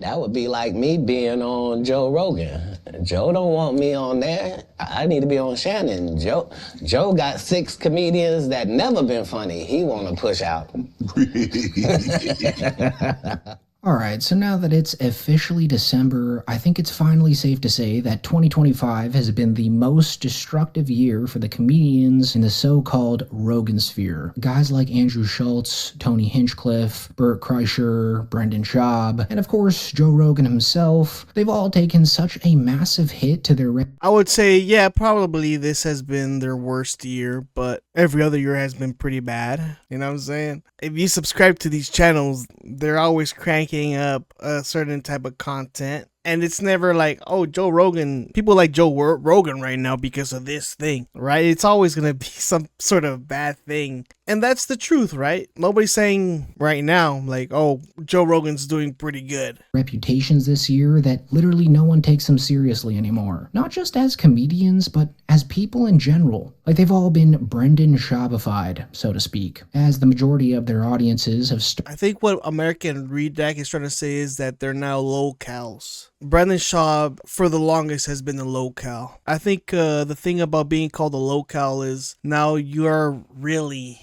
That would be like me being on Joe Rogan. Joe don't want me on there. I need to be on Shannon. Joe got 6 comedians that never been funny. He want to push out. Alright, so now that it's officially December, I think it's finally safe to say that 2025 has been the most destructive year for the comedians in the so-called Rogansphere. Guys like Andrew Schultz, Tony Hinchcliffe, Bert Kreischer, Brendan Schaub, and of course Joe Rogan himself, they've all taken such a massive hit to their I would say, yeah, probably this has been their worst year, but every other year has been pretty bad. You know what I'm saying? If you subscribe to these channels, they're always cranking up a certain type of content. And it's never like, oh, Joe Rogan, people like Joe Rogan right now because of this thing, right? It's always going to be some sort of bad thing. And that's the truth, right? Nobody's saying right now, like, oh, Joe Rogan's doing pretty good. Reputations this year that literally no one takes them seriously anymore. Not just as comedians, but as people in general. Like they've all been Brendan Schaubified, so to speak, as the majority of their audiences have I think what American Redact is trying to say is that they're now locals. Brendan Schaub, for the longest, has been a locale. I think the thing about being called a locale is now you are really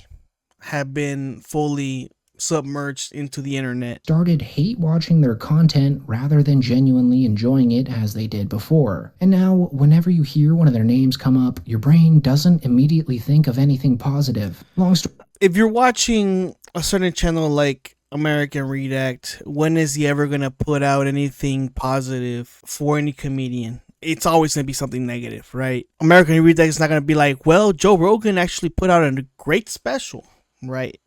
have been fully submerged into the internet. Started hate watching their content rather than genuinely enjoying it as they did before. And now, whenever you hear one of their names come up, your brain doesn't immediately think of anything positive. Long story. If you're watching a certain channel like American Redact, when is he ever going to put out anything positive for any comedian? It's always going to be something negative, right? American Redact is not going to be like, well, Joe Rogan actually put out a great special, right?